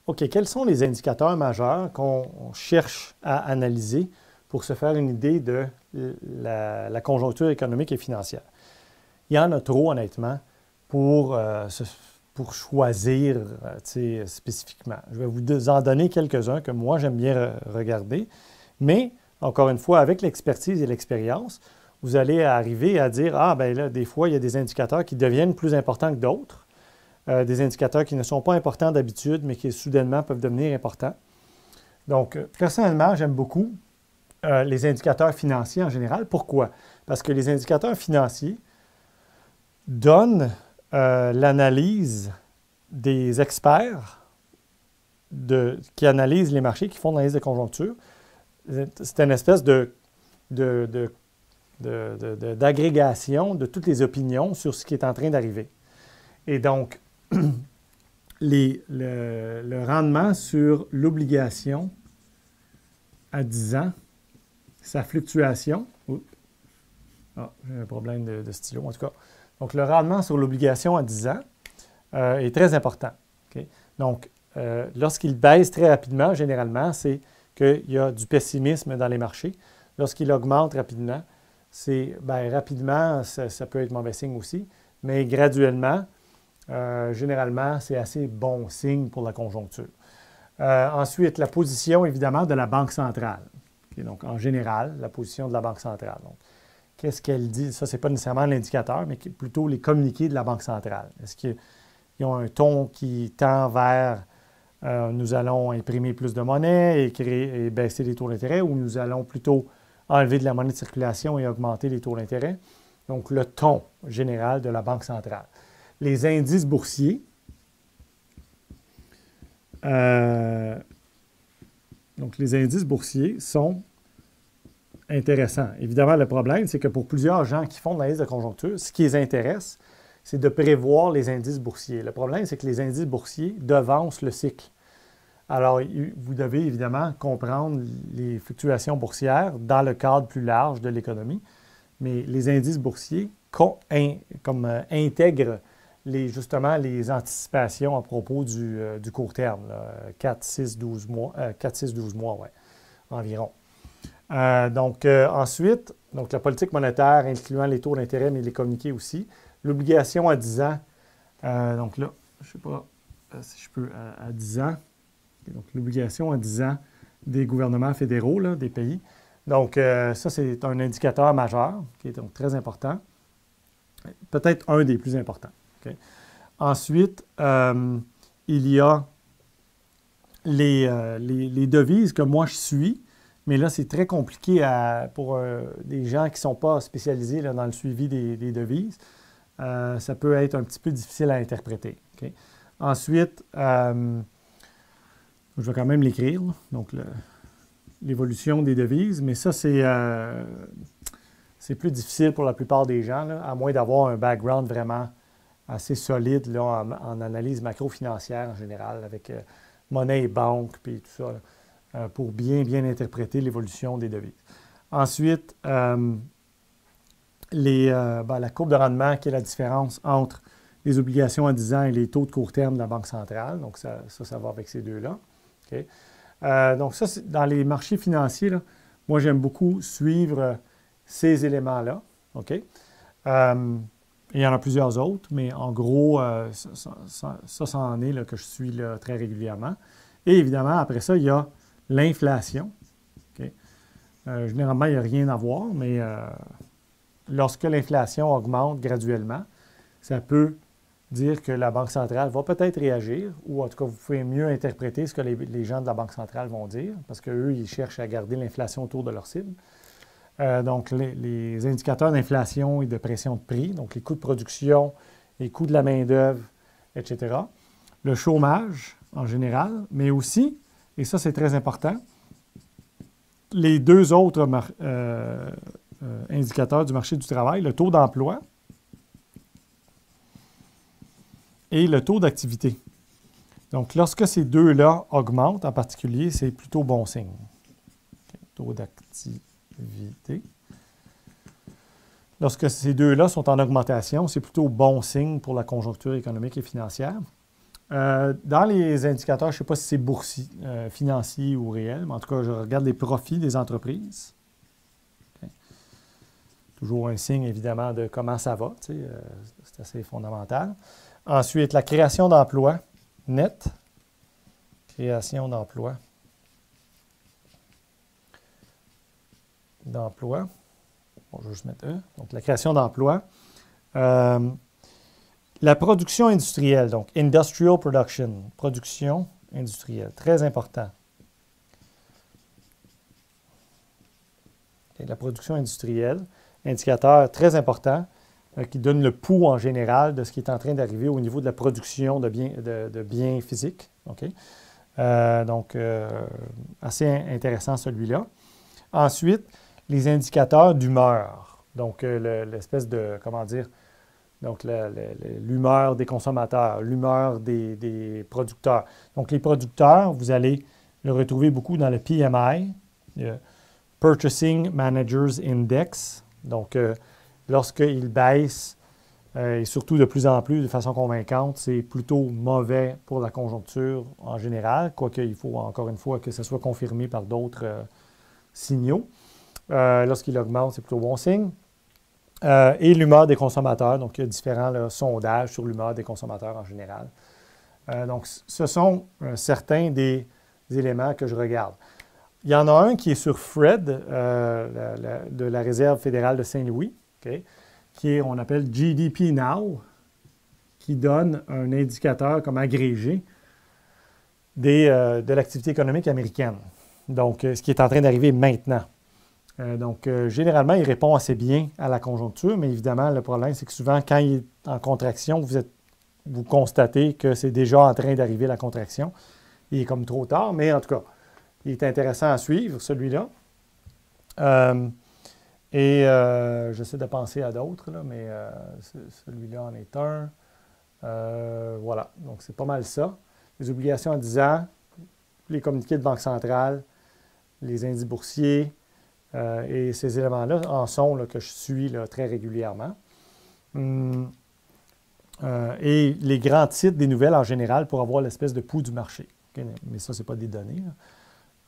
OK, quels sont les indicateurs majeurs qu'on cherche à analyser pour se faire une idée de la conjoncture économique et financière? Il y en a trop, honnêtement, pour choisir spécifiquement. Je vais vous en donner quelques-uns que moi, j'aime bien regarder. Mais, encore une fois, avec l'expertise et l'expérience, vous allez arriver à dire, ah, bien là, des fois, il y a des indicateurs qui deviennent plus importants que d'autres. Des indicateurs qui ne sont pas importants d'habitude, mais qui soudainement peuvent devenir importants. Donc, personnellement, j'aime beaucoup les indicateurs financiers en général. Pourquoi? Parce que les indicateurs financiers donnent l'analyse des experts qui analysent les marchés, qui font l'analyse de conjoncture. C'est une espèce d'agrégation de toutes les opinions sur ce qui est en train d'arriver. Et donc, le rendement sur l'obligation à 10 ans, sa fluctuation, j'ai un problème de stylo en tout cas. Donc, le rendement sur l'obligation à 10 ans est très important. Okay? Donc, lorsqu'il baisse très rapidement, généralement, c'est qu'il y a du pessimisme dans les marchés. Lorsqu'il augmente rapidement, rapidement, ça peut être mauvais signe aussi, mais graduellement, généralement, c'est assez bon signe pour la conjoncture. Ensuite, la position, évidemment, de la Banque centrale. Okay? Donc, en général, la position de la Banque centrale. Donc, qu'est-ce qu'elle dit? Ça, ce n'est pas nécessairement l'indicateur, mais plutôt les communiqués de la Banque centrale. Est-ce qu'ils ont un ton qui tend vers nous allons imprimer plus de monnaie et baisser les taux d'intérêt, ou nous allons plutôt enlever de la monnaie de circulation et augmenter les taux d'intérêt? Donc, le ton général de la Banque centrale. Les indices boursiers. Donc, les indices boursiers sont intéressants. Évidemment, le problème, c'est que pour plusieurs gens qui font de l'analyse de conjoncture, ce qui les intéresse, c'est de prévoir les indices boursiers. Le problème, c'est que les indices boursiers devancent le cycle. Alors, vous devez évidemment comprendre les fluctuations boursières dans le cadre plus large de l'économie, mais les indices boursiers intègrent justement les anticipations à propos du court terme, là, 4, 6, 12 mois, 4-6-12 mois, ouais, environ. Ensuite, la politique monétaire incluant les taux d'intérêt, mais les communiqués aussi. L'obligation à 10 ans, donc là, je ne sais pas si je peux, à 10 ans. Donc, l'obligation à 10 ans des gouvernements fédéraux, là, des pays. Donc, ça, c'est un indicateur majeur qui est donc très important. Peut-être un des plus importants. Okay? Ensuite, il y a les devises que moi je suis, mais là, c'est très compliqué pour des gens qui ne sont pas spécialisés là, dans le suivi des devises. Ça peut être un petit peu difficile à interpréter. Okay? Ensuite, je vais quand même l'écrire, donc l'évolution des devises, mais ça, c'est plus difficile pour la plupart des gens, là, à moins d'avoir un background vraiment assez solide là, en analyse macro-financière en général, avec monnaie et banque, puis tout ça, là, pour bien interpréter l'évolution des devises. Ensuite, la courbe de rendement, qui est la différence entre les obligations à 10 ans et les taux de court terme de la Banque centrale. Donc, ça va avec ces deux-là. Okay? Donc, ça, dans les marchés financiers, là, moi, j'aime beaucoup suivre ces éléments-là. Okay? Il y en a plusieurs autres, mais en gros, ça en est là, que je suis là, très régulièrement. Et évidemment, après ça, il y a l'inflation. Okay? Généralement, il n'y a rien à voir, mais lorsque l'inflation augmente graduellement, ça peut dire que la Banque centrale va peut-être réagir, ou en tout cas, vous pouvez mieux interpréter ce que les gens de la Banque centrale vont dire, parce qu'eux, ils cherchent à garder l'inflation autour de leur cible. Donc, les indicateurs d'inflation et de pression de prix, donc les coûts de production, les coûts de la main-d'œuvre, etc. Le chômage, en général, mais aussi, et ça, c'est très important, les deux autres indicateurs du marché du travail, le taux d'emploi et le taux d'activité. Donc, lorsque ces deux-là augmentent en particulier, c'est plutôt bon signe. Okay. Taux d'activité. Lorsque ces deux-là sont en augmentation, c'est plutôt bon signe pour la conjoncture économique et financière. Dans les indicateurs, je ne sais pas si c'est boursier, financier ou réel, mais en tout cas, je regarde les profits des entreprises. Okay. Toujours un signe, évidemment, de comment ça va. C'est assez fondamental. Ensuite, la création d'emplois net. Création d'emplois. Bon, je vais juste mettre E. Donc, la création d'emplois. La production industrielle, donc industrial production, production industrielle, très important. Et la production industrielle, indicateur très important qui donne le pouls en général de ce qui est en train d'arriver au niveau de la production de biens physiques. Okay? Donc, assez intéressant celui-là. Ensuite, les indicateurs d'humeur. Donc, l'espèce de, comment dire, donc l'humeur des consommateurs, l'humeur des producteurs. Donc, les producteurs, vous allez le retrouver beaucoup dans le PMI, le Purchasing Managers Index. Donc, lorsqu'il baisse, et surtout de plus en plus de façon convaincante, c'est plutôt mauvais pour la conjoncture en général, quoique il faut encore une fois que ce soit confirmé par d'autres signaux. Lorsqu'il augmente, c'est plutôt bon signe. Et l'humeur des consommateurs, donc il y a différents sondages sur l'humeur des consommateurs en général. Donc, ce sont certains des éléments que je regarde. Il y en a un qui est sur Fred, de la Réserve fédérale de Saint-Louis, okay, qui est, on appelle GDP Now, qui donne un indicateur comme agrégé de l'activité économique américaine. Donc, ce qui est en train d'arriver maintenant. Donc, généralement, il répond assez bien à la conjoncture, mais évidemment, le problème, c'est que souvent, quand il est en contraction, vous constatez que c'est déjà en train d'arriver la contraction. Il est comme trop tard, mais en tout cas, il est intéressant à suivre, celui-là. J'essaie de penser à d'autres, mais celui-là en est un. Voilà, donc c'est pas mal ça. Les obligations à 10 ans, les communiqués de Banque centrale, les indices boursiers, et ces éléments-là en sont que je suis très régulièrement. Et les grands titres des nouvelles en général pour avoir l'espèce de pouls du marché. Okay? Mais ça, ce n'est pas des données.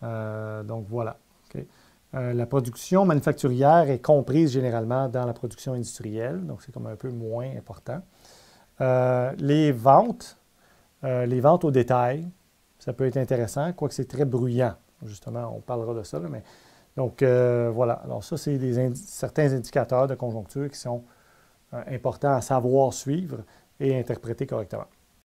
Donc, voilà. Okay? La production manufacturière est comprise généralement dans la production industrielle, donc c'est comme un peu moins important. Les ventes au détail, ça peut être intéressant, quoique c'est très bruyant. Justement, on parlera de ça, là, mais donc, voilà. Alors, ça, c'est certains indicateurs de conjoncture qui sont importants à savoir suivre et interpréter correctement.